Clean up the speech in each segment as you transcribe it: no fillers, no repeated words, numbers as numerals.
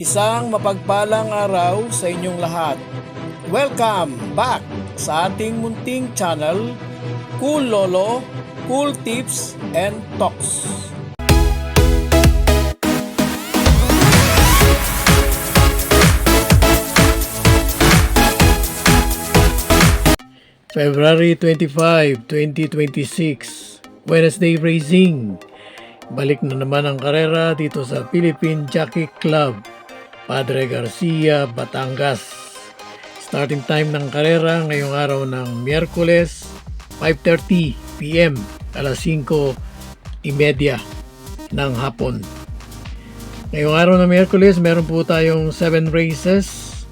Isang mapagpalang araw sa inyong lahat. Welcome back sa ating munting channel, Cool Lolo, Cool Tips and Talks. February 25, 2026, Wednesday Racing. Balik na naman ang karera dito sa Philippine Jockey Club, Padre Garcia, Batangas. Starting time ng karera ngayong araw ng Miyerkules, 5:30 PM, alas 5:30 ng hapon. Ngayong araw ng Miyerkules, meron po tayong 7 races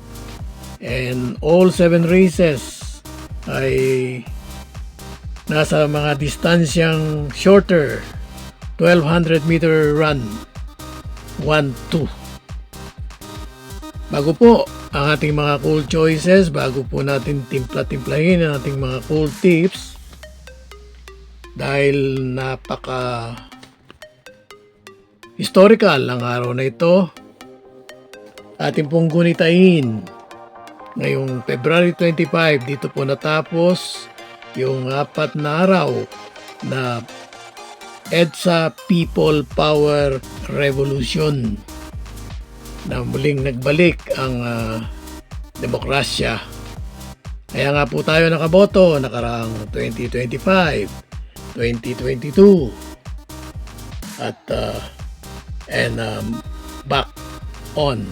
and all 7 races ay nasa mga distansyang shorter, 1200 meter run, 1-2. Bago po ang ating mga cool choices, bago po natin timpla-timplahin ang ating mga cool tips, dahil napaka historical ang araw na ito, ating pong gunitain ngayong February 25. Dito po natapos yung 4 na araw na EDSA People Power Revolution, na muling nagbalik ang demokrasya. Kaya nga po tayo nakaboto nakaraang 2025, 2022 at back on.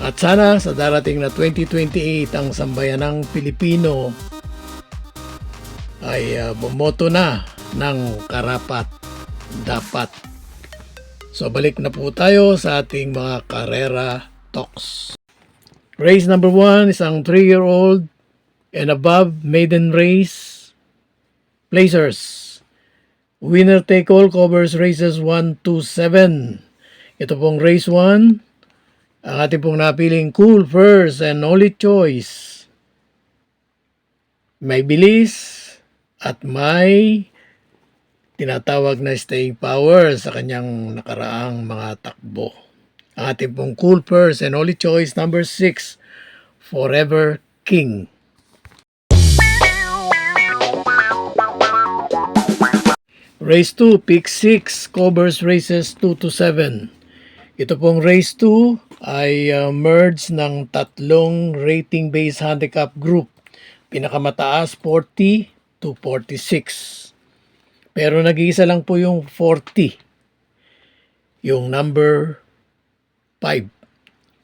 At sana sa darating na 2028 ang sambayanang Pilipino ay bumoto na ng karapat dapat. So balik na po tayo sa ating mga karera talks. Race number 1 is ang 3-year-old and above maiden race placers. Winner take all covers races 1-7. Ito pong race 1. Ang ating pong napiling Cool First and Only Choice. May bilis at may tinatawag na staying power sa kanyang nakaraang mga takbo. Ang ating pong Cool First and Only Choice number 6, Forever King. Race 2, Pick 6, covers races 2-7. Ito pong race 2 ay merge ng tatlong rating-based handicap group. Pinakamataas 40-46. Pero nag-iisa lang po yung 40. Yung number 5,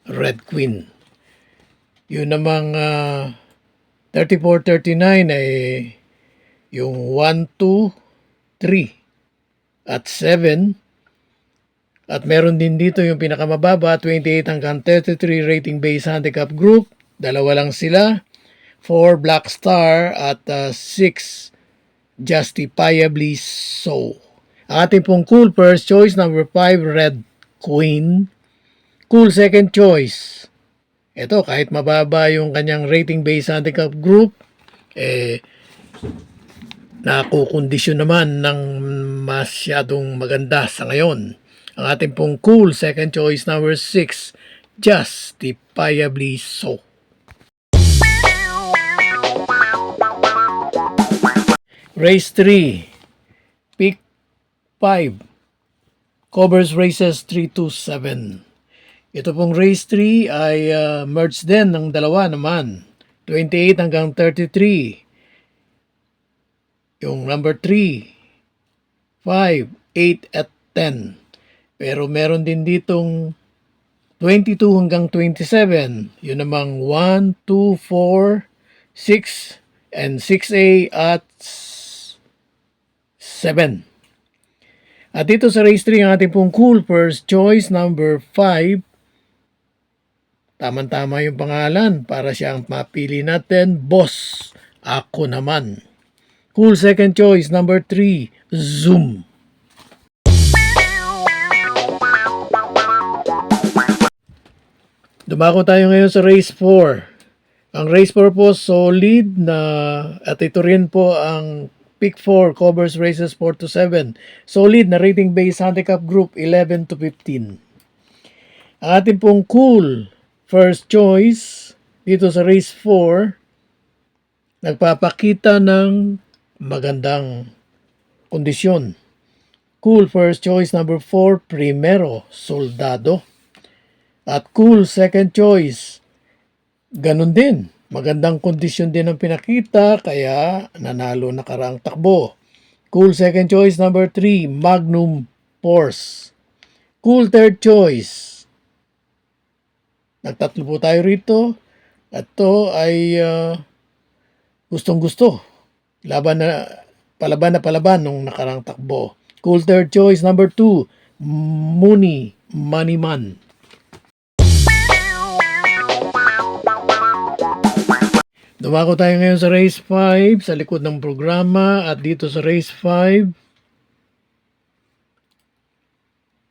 Red Queen. Yung namang 34-39 ay yung 1-2-3 at 7. At meron din dito yung pinakamababa, 28 hanggang 33 rating-based handicap group. Dalawa lang sila. 4 Black Star at 6 Justifiably So. Ang ating pong Cool First Choice number 5, Red Queen. Cool Second Choice. Ito, kahit mababa yung kanyang rating-based handicap group, nakukondisyon naman ng masyadong maganda sa ngayon. Ang ating pong Cool Second Choice number 6, Justifiably So. Race 3, Pick 5, covers races 3-7. Ito pong race 3 ay merge din ng dalawa naman, 28 hanggang 33. Yung number 3, 5, 8 at 10. Pero meron din ditong 22 hanggang 27. Yun namang 1, 2, 4, 6, and 6A at 7. At dito sa race 3, ang ating pong Cool First Choice number 5. Tama-tama yung pangalan para siyang mapili natin. Boss, ako naman. Cool Second Choice number 3, Zoom. Dumako tayo ngayon sa race 4. Ang race 4 po solid na, at ito rin po ang Pick 4 covers races 4-7. Solid na rating-based handicap group 11-15. Ang ating pong cool first choice dito sa race 4, nagpapakita ng magandang kondisyon. Cool first choice number 4, Primero, Soldado. At cool second choice, ganun din. Magandang kondisyon din ang pinakita, kaya nanalo na karaang takbo. Cool second choice number 3, Magnum Force. Cool third choice. Nagtatlo po tayo rito. At to ay gustong gusto. Palaban nung nakarang takbo. Cool third choice number 2, Moneyman. Dumako tayo ngayon sa race 5 sa likod ng programa, at dito sa race 5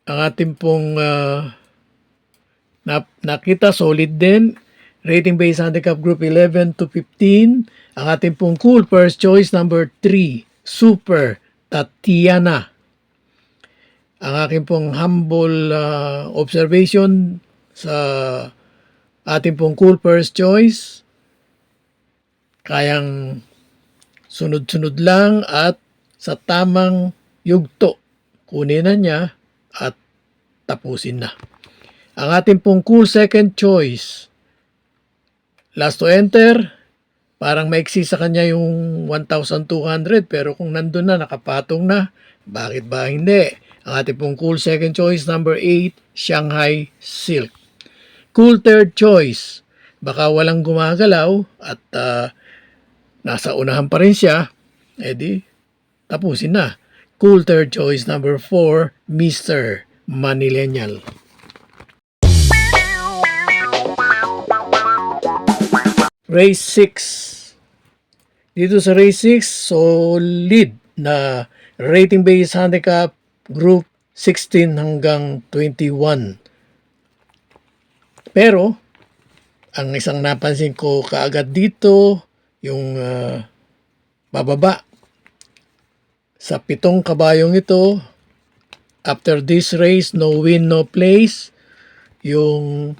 ang ating pong nakita solid din. Rating base handicap group 11 to 15. Ang ating pong cool first choice number 3, Super Tatiana. Ang aking pong humble observation sa ating pong cool first choice, kayang sunod-sunod lang at sa tamang yugto kunin na niya at tapusin na. Ang ating pong cool second choice, last to enter, parang maiksi sa kanya yung 1,200, pero kung nandun na, nakapatong na, bakit ba hindi? Ang ating pong cool second choice number 8, Shanghai Silk. Cool third choice, baka walang gumagalaw at nasa unahan pa rin siya, edi tapusin na. Cool third choice number 4, Mr. Manillennial. Race 6. Dito sa race 6, solid na rating base handicap group 16 hanggang 21. Pero ang isang napansin ko kaagad dito, yung bababa sa 7 kabayong ito, after this race, no win, no place. Yung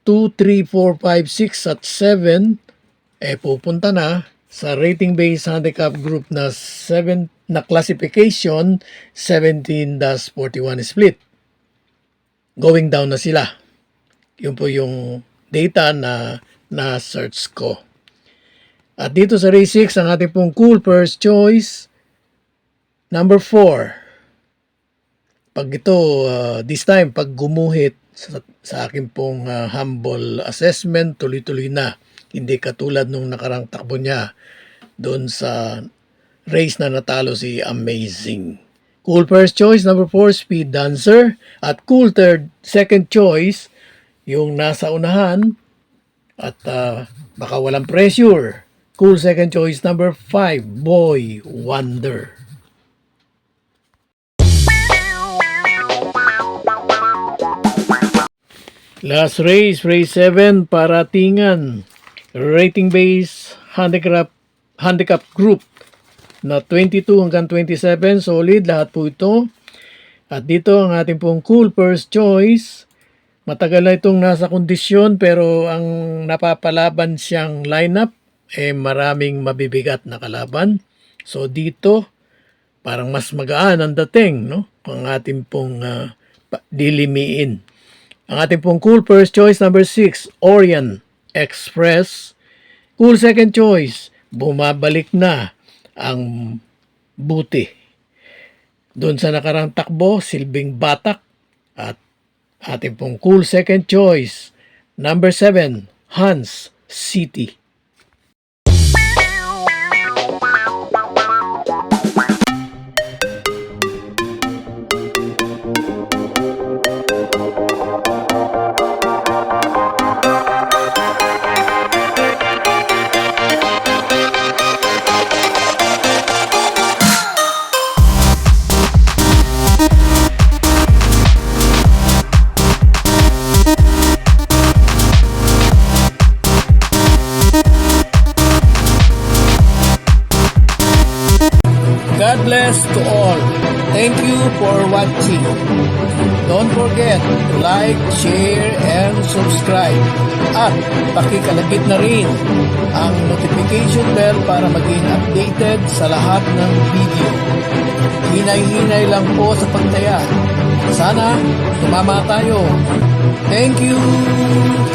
2, 3, 4, 5, 6 at 7 pupunta na sa rating base handicap group na 7 na classification 17-41 split. Going down na sila. Yun po yung data na search ko. At dito sa race 6, ang ating pong cool first choice number 4. Pag ito, this time, pag gumuhit sa aking pong humble assessment, tuloy-tuloy na. Hindi katulad nung nakarang takbo niya doon sa race na natalo si Amazing. Cool first choice number 4, Speed Dancer. At cool second choice, yung nasa unahan at baka walang pressure. Cool second choice number 5, Boy Wonder. Last race, race 7, Paratingan. Rating base handicap group na 22 hanggang 27, solid lahat po ito. At dito ang ating pong cool first choice. Matagal na itong nasa kondisyon, pero ang napapalaban siyang lineup maraming mabibigat na kalaban. So dito parang mas magaan ang dating, no? Ang ating pong dilimiin. Ang ating pong cool first choice number 6, Orient Express. Cool second choice, bumabalik na ang buti. Doon sa nakarang takbo, silbing batak. At ating pong cool second choice number 7, Hans City. God bless to all. Thank you for watching. Don't forget to like, share, and subscribe. At pakikalagit na rin ang notification bell para maging updated sa lahat ng video. Hinay-hinay lang po sa pagtaya. Sana tumama tayo. Thank you!